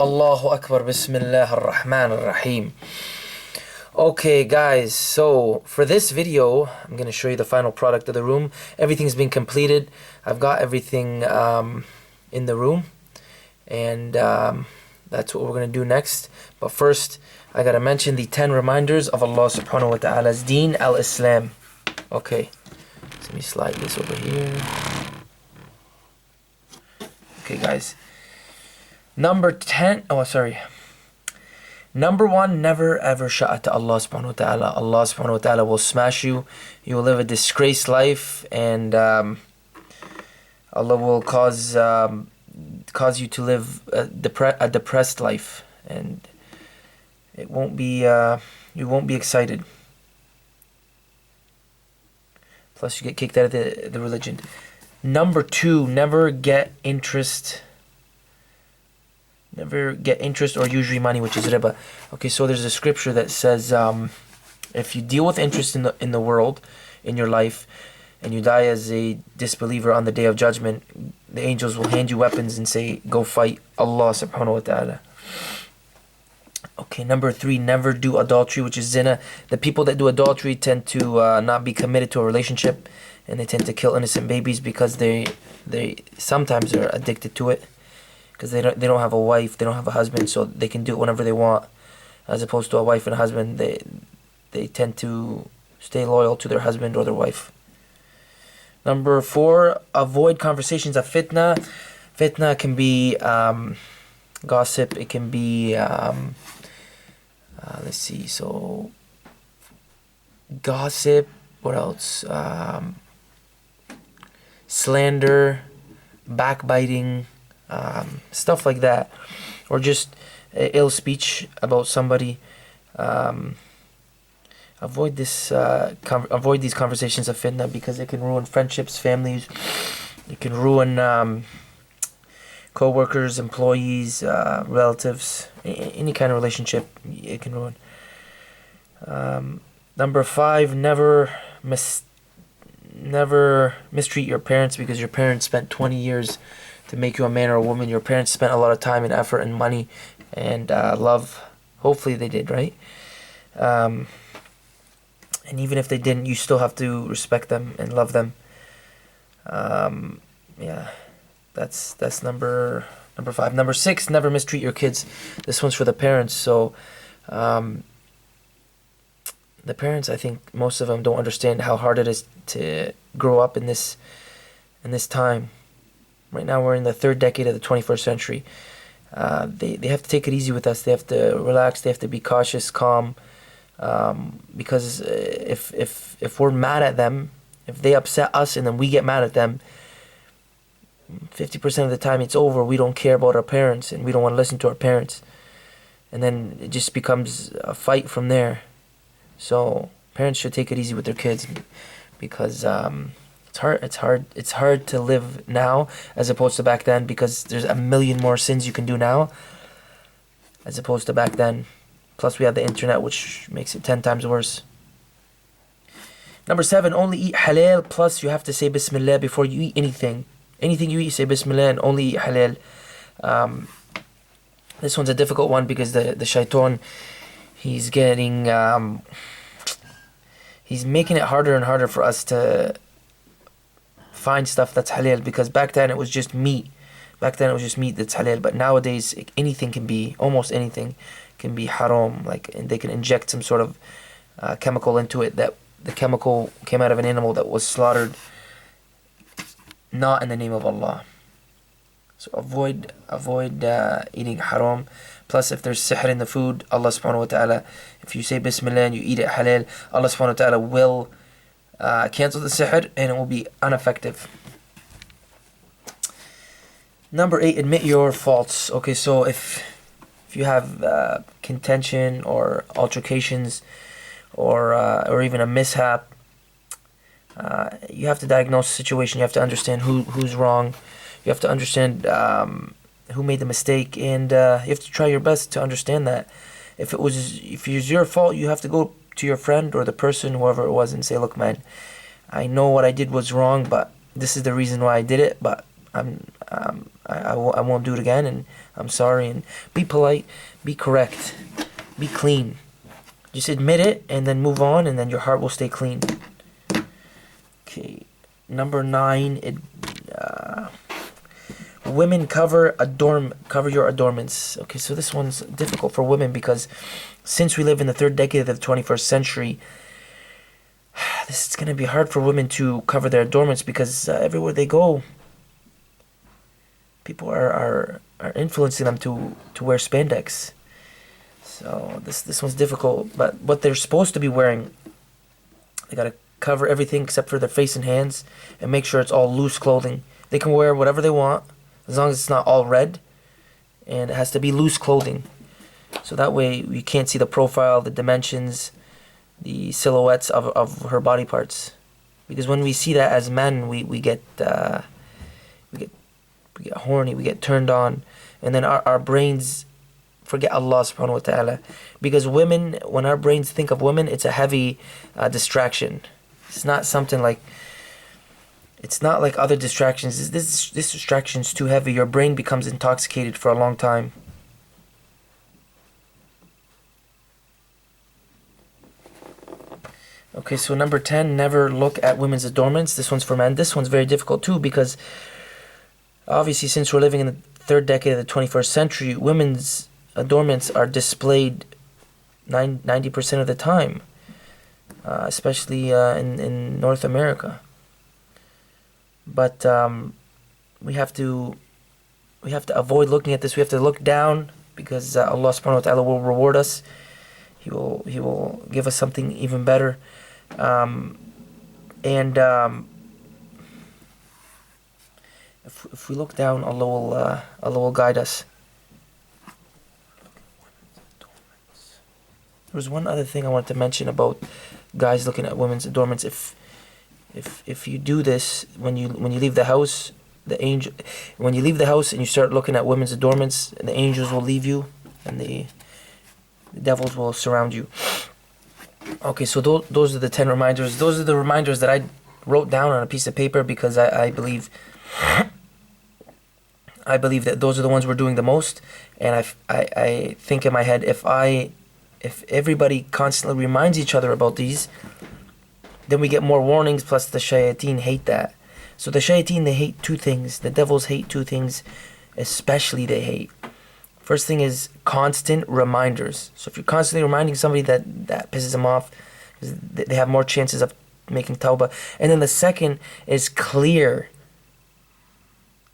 Allahu Akbar, Bismillah ar-Rahman ar-Rahim. Okay guys, so for this video, I'm going to show you the final product of the room. Everything's been completed. I've got everything in the room. And that's what we're going to do next. But first, I got to mention the 10 reminders of Allah subhanahu wa ta'ala's deen, al-Islam. Okay, so let me slide this over here. Okay guys. Number 1, never ever sha'a to Allah subhanahu wa ta'ala. Allah subhanahu wa ta'ala will smash you. You will live a disgraced life, and Allah will cause you to live a depressed life, and it won't be you won't be excited. Plus you get kicked out of the religion. Number 2, never get interest or usury money, which is riba. Okay, so there's a scripture that says if you deal with interest in the world, in your life, and you die as a disbeliever on the day of judgment, the angels will hand you weapons and say, go fight Allah subhanahu wa ta'ala. Okay, number 3, never do adultery, which is zina. The people that do adultery tend to not be committed to a relationship, and they tend to kill innocent babies because they sometimes are addicted to it. Because they don't have a wife, they don't have a husband, so they can do it whenever they want. As opposed to a wife and a husband, they tend to stay loyal to their husband or their wife. Number 4, avoid conversations of fitna. Fitna can be gossip. It can be let's see. So gossip. What else? Slander, backbiting. Stuff like that, or just ill speech about somebody. Avoid these conversations of fitna, because it can ruin friendships, families. It can ruin co-workers, employees, relatives, any kind of relationship. It can ruin. Number 5, never mistreat your parents, because your parents spent 20 years to make you a man or a woman. Your parents spent a lot of time and effort and money and love. Hopefully they did, right? And even if they didn't, you still have to respect them and love them. Yeah, that's number 5. Number 6, never mistreat your kids. This one's for the parents. So the parents, I think most of them don't understand how hard it is to grow up in this time. Right now we're in the 3rd decade of the 21st century. They have to take it easy with us. They have to relax. They have to be cautious, calm. Because if we're mad at them, if they upset us and then we get mad at them, 50% of the time it's over. We don't care about our parents and we don't want to listen to our parents. And then it just becomes a fight from there. So parents should take it easy with their kids, because it's hard to live now as opposed to back then, because there's a million more sins you can do now as opposed to back then. Plus we have the internet, which makes it 10 times worse. Number 7, only eat halal, plus you have to say Bismillah before you eat anything. Anything you eat, say Bismillah, and only eat halal. This one's a difficult one, because the shaitan, he's getting he's making it harder and harder for us to find stuff that's halal, because back then it was just meat. Back then it was just meat that's halal, but nowadays anything can be, almost anything can be haram. Like, and they can inject some sort of chemical into it, that the chemical came out of an animal that was slaughtered not in the name of Allah. So avoid eating haram. Plus, if there's sihr in the food, Allah subhanahu wa ta'ala, if you say Bismillah and you eat it halal, Allah subhanahu wa ta'ala will cancel the sihr and it will be ineffective. Number 8, admit your faults. Okay, so if you have contention or altercations or even a mishap, you have to diagnose the situation. You have to understand who's wrong. You have to understand who made the mistake, and you have to try your best to understand that. If it was your fault, you have to go to your friend or the person, whoever it was, and say, look man, I know what I did was wrong, but this is the reason why I did it, but I won't do it again, and I'm sorry. And be polite, be correct, be clean. Just admit it and then move on, and then your heart will stay clean. Okay, number 9. Women cover your adornments. Okay, so this one's difficult for women because since we live in the 3rd decade of the 21st century, this is gonna be hard for women to cover their adornments because everywhere they go, people are influencing them to wear spandex. So this one's difficult. But what they're supposed to be wearing, they gotta cover everything except for their face and hands, and make sure it's all loose clothing. They can wear whatever they want as long as it's not all red, and it has to be loose clothing. So that way you can't see the profile, the dimensions, the silhouettes of her body parts. Because when we see that as men, we get horny, we get turned on, and then our brains forget Allah subhanahu wa ta'ala. Because women, when our brains think of women, it's a heavy distraction. It's not something like, it's not like other distractions. This distraction's too heavy. Your brain becomes intoxicated for a long time. Okay, so number 10, never look at women's adornments. This one's for men. This one's very difficult too because obviously since we're living in the 3rd decade of the 21st century, women's adornments are displayed 90% of the time, especially in North America. But we have to avoid looking at this. We have to look down because Allah subhanahu wa ta'ala will reward us. He will give us something even better. If we look down, Allah will guide us. There was one other thing I wanted to mention about guys looking at women's adornments. If you do this when you leave the house, when you leave the house and you start looking at women's adornments, the angels will leave you, and the devils will surround you. Okay, so those are the 10 reminders. Those are the reminders that I wrote down on a piece of paper because I believe that those are the ones we're doing the most. And I think in my head, if everybody constantly reminds each other about these, then we get more warnings. Plus the shayateen hate that. So the shayateen, they hate 2 things. The devils hate 2 things, especially they hate. First thing is constant reminders. So if you're constantly reminding somebody, that pisses them off, because they have more chances of making tawbah. And then the second is clear.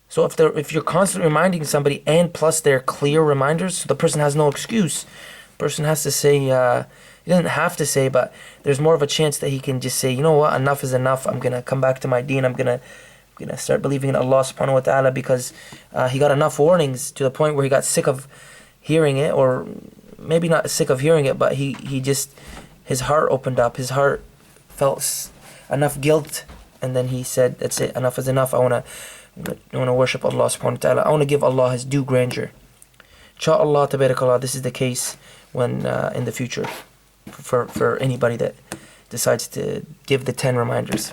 So if you're constantly reminding somebody and plus they're clear reminders, so the person has no excuse. The person has to say, he doesn't have to say, but there's more of a chance that he can just say, you know what, enough is enough. I'm gonna come back to my deen. I'm gonna start believing in Allah subhanahu wa ta'ala, because he got enough warnings to the point where he got sick of hearing it, or maybe not sick of hearing it, but he just, his heart opened up, his heart felt enough guilt, and then he said, that's it, enough is enough. I wanna worship Allah subhanahu wa ta'ala. I wanna give Allah his due grandeur. Inshallah, tabarakallah, this is the case when in the future for anybody that decides to give the 10 reminders.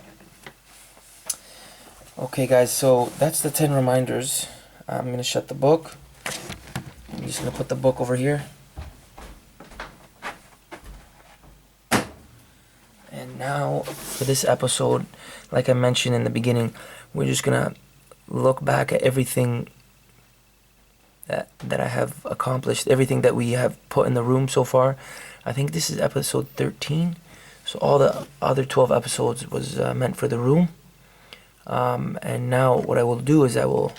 Okay guys, so that's the 10 reminders. I'm going to shut the book. I'm just going to put the book over here. And now for this episode, like I mentioned in the beginning, we're just going to look back at everything that I have accomplished, everything that we have put in the room so far. I think this is episode 13. So all the other 12 episodes was meant for the room. And now what I will do is I will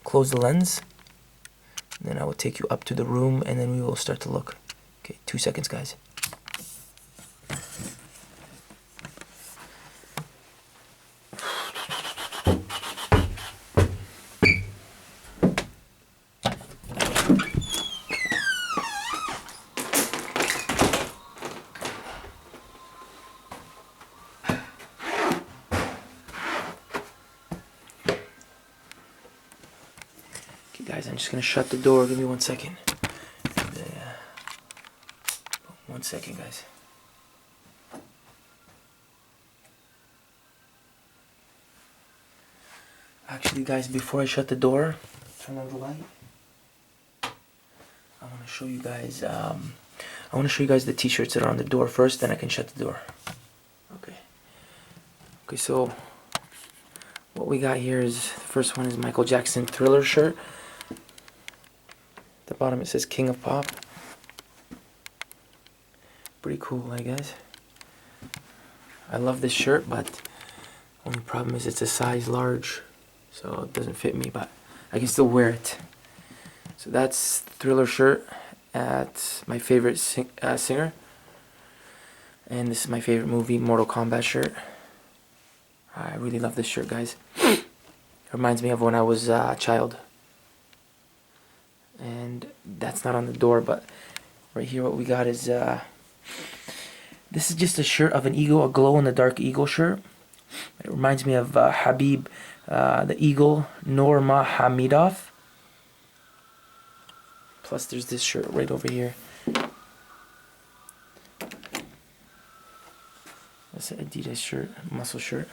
close the lens, and then I will take you up to the room, and then we will start to look. Okay, 2 seconds guys. Guys, I'm just gonna shut the door. Give me 1 second. 1 second, guys. Actually, guys, before I shut the door, turn on the light. I want to show you guys. I want to show you guys the T-shirts that are on the door first. Then I can shut the door. Okay. Okay. So what we got here is the first one is Michael Jackson Thriller shirt. At the bottom it says King of Pop. Pretty cool, I guess. I love this shirt, but only problem is it's a size large, so it doesn't fit me, but I can still wear it. So that's the Thriller shirt at my favorite singer. And this is my favorite movie, Mortal Kombat shirt. I really love this shirt, guys. It reminds me of when I was a child. And that's not on the door, but right here what we got is this is just a shirt of an eagle, a glow-in-the-dark eagle shirt. It reminds me of Habib, the eagle, Nurmagomedov. Plus there's this shirt right over here. That's an Adidas shirt, muscle shirt.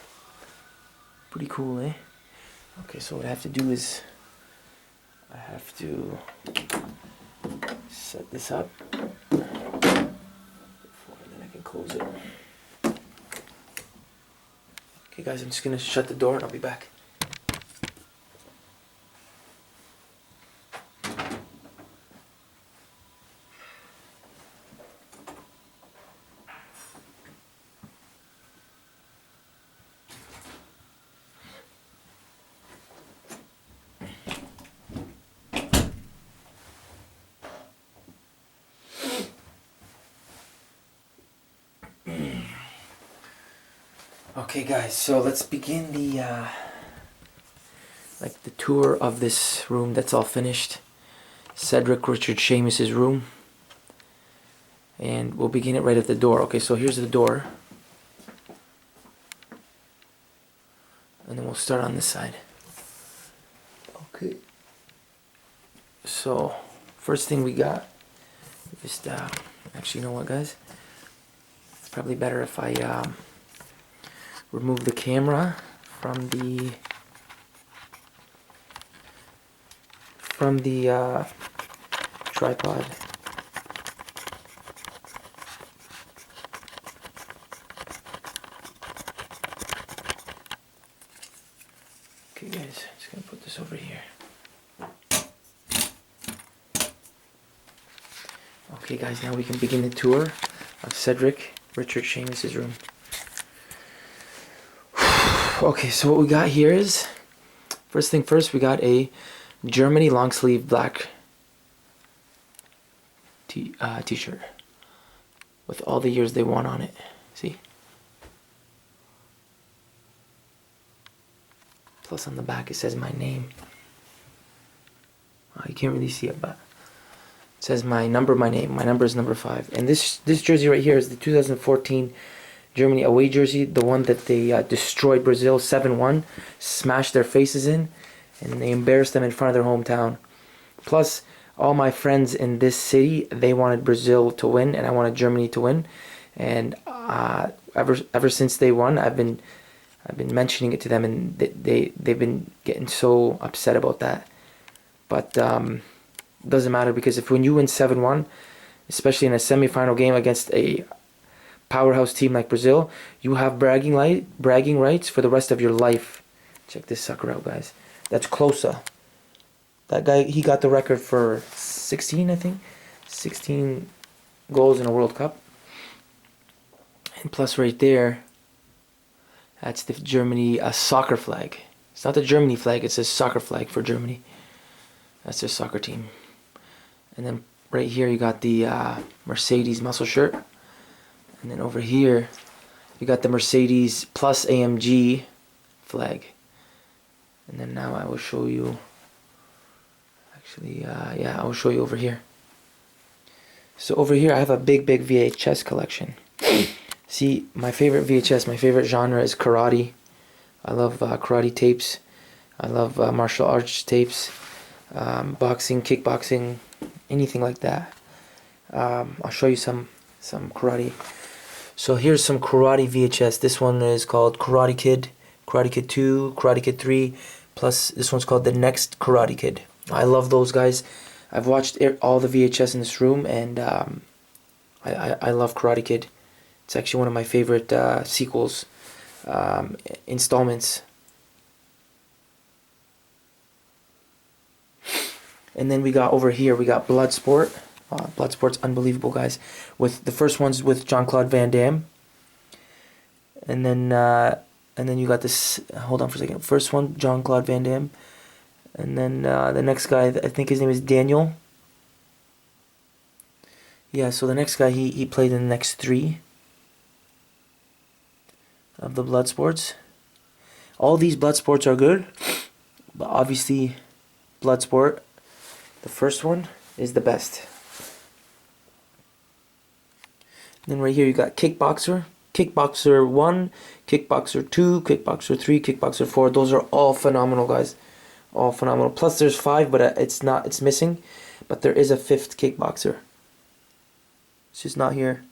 Pretty cool, eh? Okay, so what I have to do is I have to set this up before then I can close it. Okay guys, I'm just gonna shut the door and I'll be back. Okay guys, so let's begin the tour of this room that's all finished. Cedric Richard Seamus's room. And we'll begin it right at the door. Okay, so here's the door. And then we'll start on this side. Okay. So, first thing we got, just, actually, you know what guys? It's probably better if I, remove the camera from the tripod. Okay guys, just gonna put this over here. Okay guys, now we can begin the tour of Cedric Richard Seamus's room. Okay, so what we got here is, first thing first, we got a Germany long sleeve black t-shirt with all the years they won on it. See? Plus on the back it says my name. You can't really see it, but it says my number, my name. My number is number 5. And this jersey right here is the 2014 Germany away jersey, the one that they destroyed Brazil 7-1, smashed their faces in, and they embarrassed them in front of their hometown. Plus, all my friends in this city, they wanted Brazil to win, and I wanted Germany to win. And ever since they won, I've been mentioning it to them, and they've been getting so upset about that. But doesn't matter, because when you win 7-1, especially in a semi-final game against a powerhouse team like Brazil, you have bragging rights for the rest of your life. Check this sucker out, guys. That's Klose. That guy, he got the record for 16, I think. 16 goals in a World Cup. And plus right there, that's the Germany soccer flag. It's not the Germany flag, it's a soccer flag for Germany. That's their soccer team. And then right here you got the Mercedes muscle shirt. And then over here, you got the Mercedes plus AMG flag. And then now I will show you, actually, yeah, I will show you over here. So over here I have a big VHS collection. See, my favorite VHS, my favorite genre is karate. I love karate tapes. I love martial arts tapes. Boxing, kickboxing, anything like that. I'll show you some karate. So here's some karate VHS. This one is called Karate Kid, Karate Kid 2, Karate Kid 3, Plus, this one's called The Next Karate Kid. I love those guys. I've watched all the VHS in this room, and I love Karate Kid. It's actually one of my favorite sequels, installments. And then we got over here, we got Bloodsport. Bloodsport's unbelievable, guys. With the first one's with Jean-Claude Van Damme. And then you got this. Hold on for a second. First one, Jean-Claude Van Damme. And then the next guy, I think his name is Daniel. Yeah, so the next guy, he played in the next 3 of the Bloodsports. All these Bloodsports are good, but obviously Bloodsport, the first one, is the best. And then right here you got Kickboxer, Kickboxer 1, Kickboxer 2, Kickboxer 3, Kickboxer 4. Those are all phenomenal, guys. All phenomenal. Plus there's 5, but it's missing. But there is a 5th Kickboxer. It's just not here.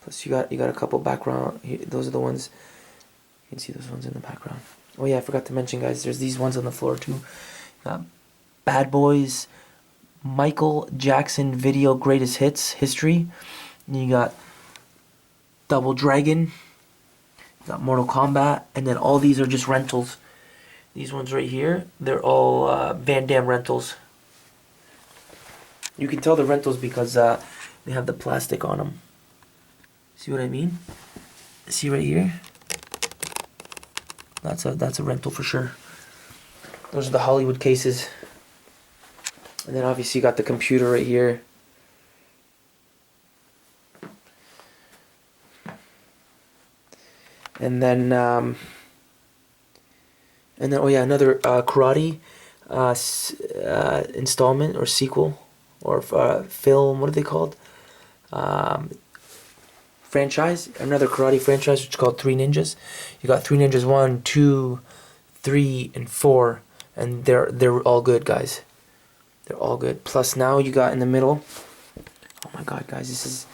Plus you got a couple background. Those are the ones. You can see those ones in the background. Oh yeah, I forgot to mention, guys. There's these ones on the floor too. Bad Boys, Michael Jackson Video Greatest Hits History. And you got Double Dragon. You got Mortal Kombat, and then all these are just rentals. These ones right here, they're all Van Damme rentals. You can tell the rentals because they have the plastic on them. See what I mean? See right here? That's a rental for sure. Those are the Hollywood cases. And then obviously you got the computer right here. And then oh yeah, another karate installment or sequel or film. What are they called? Franchise. Another karate franchise, which is called Three Ninjas. You got Three Ninjas 1, 2, 3, and 4, and they're all good, guys. They're all good. Plus now you got in the middle. Oh my God, guys!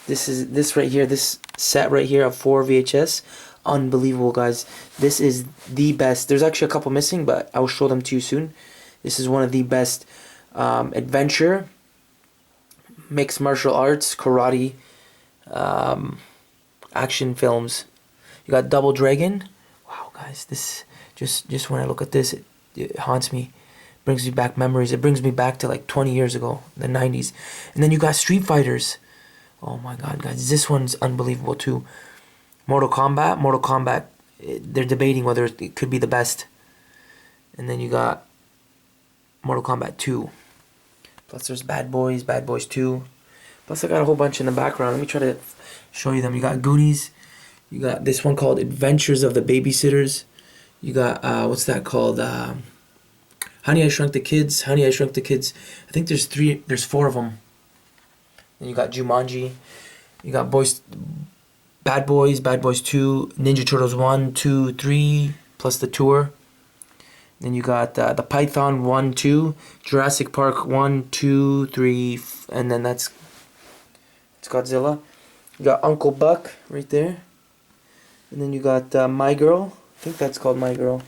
This right here. This set right here of 4 VHS. Unbelievable, guys. This is the best. There's actually a couple missing, but I will show them to you soon. This is one of the best adventure, mixed martial arts, karate, action films. You got Double Dragon. Wow, guys, this just when I look at this, it haunts me. Brings me back memories. It brings me back to like 20 years ago, the 90s. And then you got Street Fighters. Oh my God, guys, this one's unbelievable too. Mortal Kombat, they're debating whether it could be the best. And then you got Mortal Kombat 2. Plus there's Bad Boys 2. Plus I got a whole bunch in the background. Let me try to show you them. You got Goonies. You got this one called Adventures of the Babysitters. You got, what's that called? Honey, I Shrunk the Kids. I think there's 4 of them. Then you got Jumanji. You got Bad Boys 2, Ninja Turtles 1, 2, 3, plus the tour. Then you got the Python 1, 2, Jurassic Park 1, 2, 3, and then it's Godzilla. You got Uncle Buck right there. And then you got My Girl. I think that's called My Girl.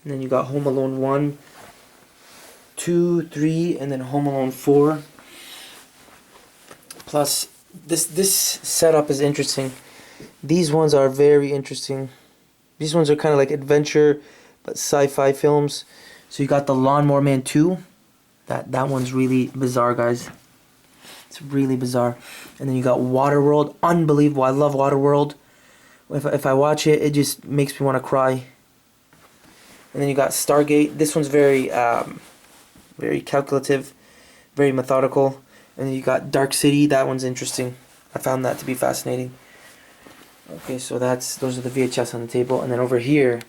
And then you got Home Alone 1, 2, 3, and then Home Alone 4. Plus, this setup is interesting. These ones are very interesting. These ones are kind of like adventure, but sci-fi films. So you got the Lawnmower Man 2. That one's really bizarre, guys. It's really bizarre. And then you got Waterworld. Unbelievable. I love Waterworld. If I watch it, it just makes me want to cry. And then you got Stargate. This one's very very calculative, very methodical. And then you got Dark City. That one's interesting. I found that to be fascinating. Okay, so those are the VHS on the table. And then over here,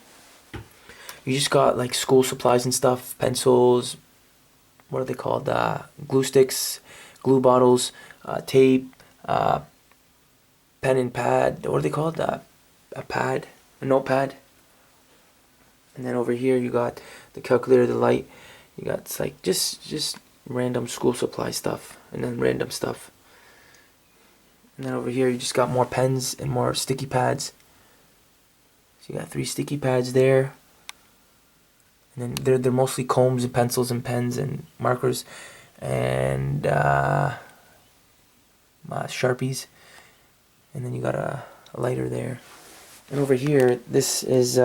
you just got like school supplies and stuff. Pencils. What are they called? Glue sticks, glue bottles, tape, pen and pad. What are they called? A notepad. And then over here you got the calculator, the light. You got it's like just random school supply stuff, and then random stuff. And then over here you just got more pens and more sticky pads. So you got 3 sticky pads there. And then they're mostly combs and pencils and pens and markers and Sharpies. And then you got a lighter there. And over here, this is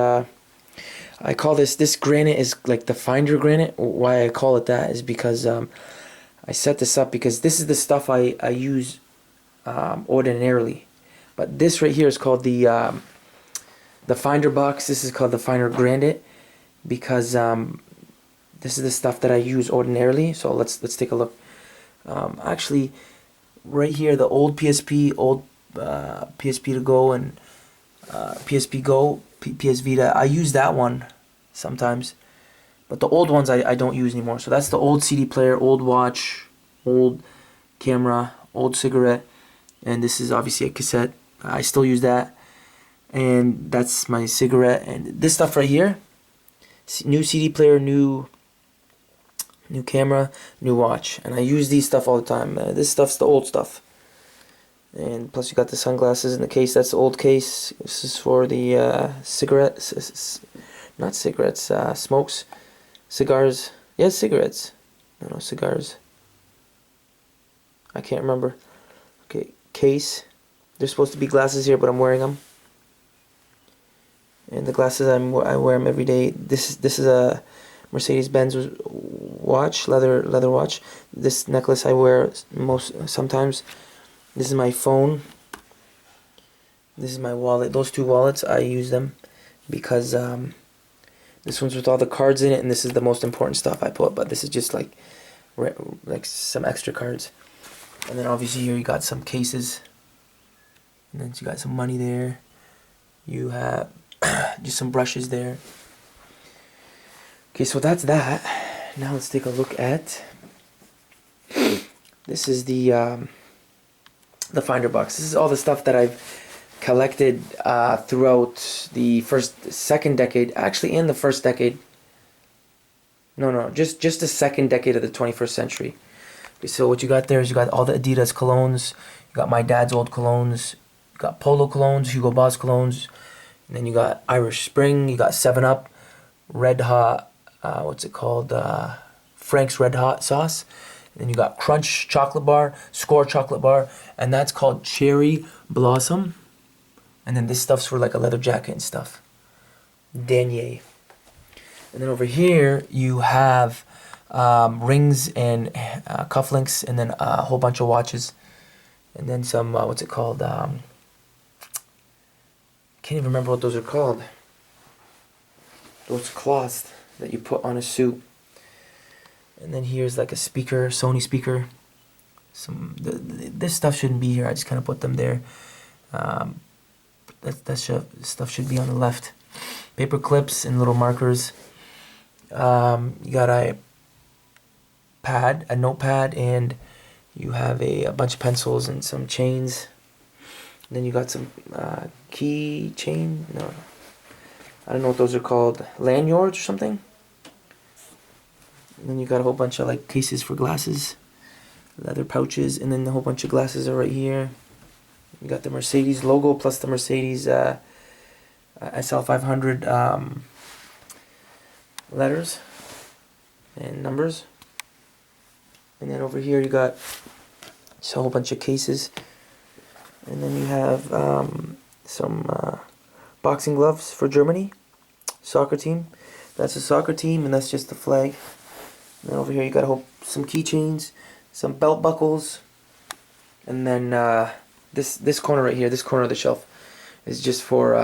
I call this granite is like the finder granite. Why I call it that is because I set this up because this is the stuff I use ordinarily. But this right here is called the finder box. This is called the finder granite because this is the stuff that I use ordinarily. So let's take a look. Actually, right here, the old PSP, PSP to go and PSP Go, PS Vita. I use that one sometimes, but the old ones I don't use anymore. So that's the old CD player, old watch, old camera, old cigarette, and this is obviously a cassette. I still use that, and that's my cigarette. And this stuff right here, new CD player, new camera, new watch, and I use these stuff all the time. This stuff's the old stuff. And plus you got the sunglasses in the case. That's the old case. This is for the cigarettes, not cigarettes, smokes, cigars. Yes, cigarettes. No, cigars. I can't remember. Okay, case. There's supposed to be glasses here, but I'm wearing them. And the glasses I wear them every day. This is a Mercedes-Benz watch, leather watch. This necklace I wear sometimes. This is my phone. This is my wallet. Those 2 wallets, I use them because this one's with all the cards in it, and this is the most important stuff I put. But this is just like some extra cards. And then obviously here you got some cases, and then you got some money there. You have just some brushes there. Okay, so that's that. Now let's take a look at. This is the finder box. This is all the stuff that I've collected throughout the second decade. Actually, in the first decade. No, just the second decade of the 21st century. Okay, so what you got there is you got all the Adidas colognes. You got my dad's old colognes. You got Polo colognes, Hugo Boss colognes. And then you got Irish Spring. You got 7-Up, Red Hot. What's it called? Frank's Red Hot sauce. And then you got Crunch chocolate bar, Score chocolate bar, and that's called Cherry Blossom. And then this stuff's for like a leather jacket and stuff. Denier. And then over here you have rings and cufflinks, and then a whole bunch of watches, and then some what's it called? Can't even remember what those are called. Those cloths that you put on a suit. And then here's like a speaker, Sony speaker. This stuff shouldn't be here. I just kind of put them there. That stuff should be on the left. Paper clips and little markers. You got a notepad, and you have a bunch of pencils and some chains. And then you got some key chain. No, I don't know what those are called. Lanyards or something. And then you got a whole bunch of like cases for glasses, leather pouches, and then a whole bunch of glasses are right here. You got the Mercedes logo plus the Mercedes SL500 letters and numbers. And then over here you got just a whole bunch of cases. And then you have some boxing gloves for Germany, soccer team. That's a soccer team, and that's just the flag. And then over here you got some keychains, some belt buckles, and then this corner right here, this corner of the shelf, is just for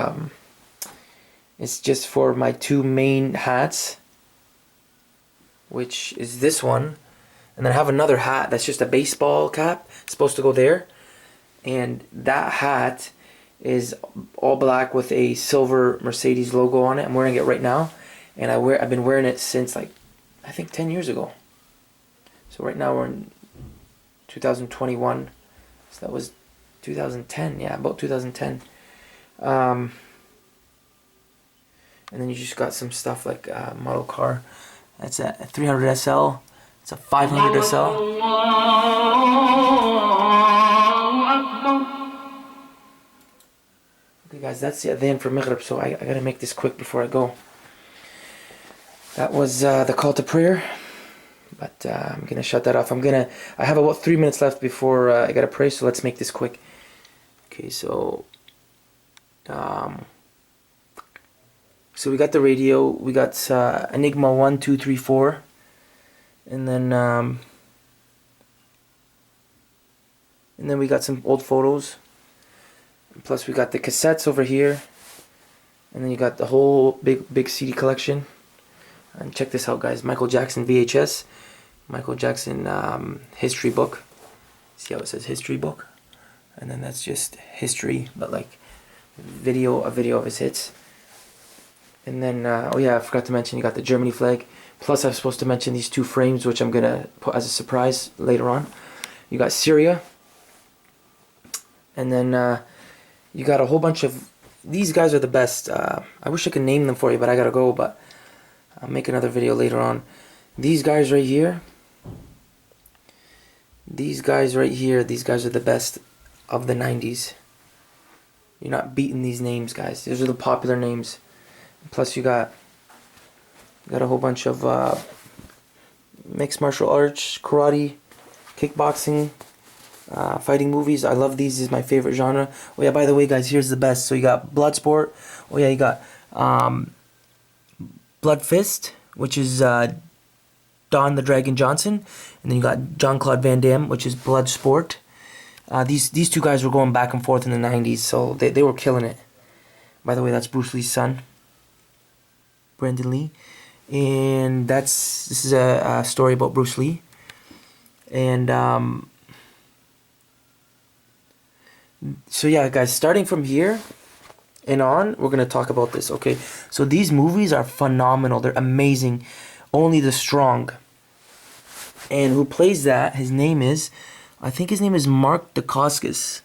my 2 main hats, which is this one, and then I have another hat that's just a baseball cap. It's supposed to go there, and that hat is all black with a silver Mercedes logo on it. I'm wearing it right now, and I've been wearing it since like I think 10 years ago. So right now we're in 2021. So that was 2010. Yeah, about 2010. And then you just got some stuff like model car. That's a 300 SL. It's a 500 SL. Okay, guys, that's the adhan for Maghrib, so I gotta make this quick before I go. That was the call to prayer, but I'm gonna shut that off. I have about 3 minutes left before I gotta pray, so let's make this quick. Okay, so we got the radio, we got Enigma 1, 2, 3, 4, and then we got some old photos. Plus we got the cassettes over here, and then you got the whole big CD collection. And check this out, guys. Michael Jackson VHS, Michael Jackson history book. See how it says history book, and then that's just history, but like a video of his hits. And then oh yeah, I forgot to mention you got the Germany flag. Plus I was supposed to mention these 2 frames, which I'm gonna put as a surprise later on. You got Syria, and then you got a whole bunch of, these guys are the best. I wish I could name them for you, but I gotta go, but I'll make another video later on. These guys right here, these guys are the best of the 90s. You're not beating these names, guys. These are the popular names. Plus you got a whole bunch of mixed martial arts, karate, kickboxing, fighting movies. I love these. This is my favorite genre. Oh yeah, by the way, guys, here's the best. So you got Bloodsport. Oh yeah, you got Blood Fist, which is Don the Dragon Johnson, and then you got Jean-Claude Van Damme, which is Bloodsport. These 2 guys were going back and forth in the 90s, so they were killing it. By the way, that's Bruce Lee's son, Brandon Lee, and this is a story about Bruce Lee. And so yeah, guys, starting from here and on, we're gonna talk about this. Okay, so these movies are phenomenal. They're amazing. Only the Strong. And who plays that? I think his name is Mark Dacascos.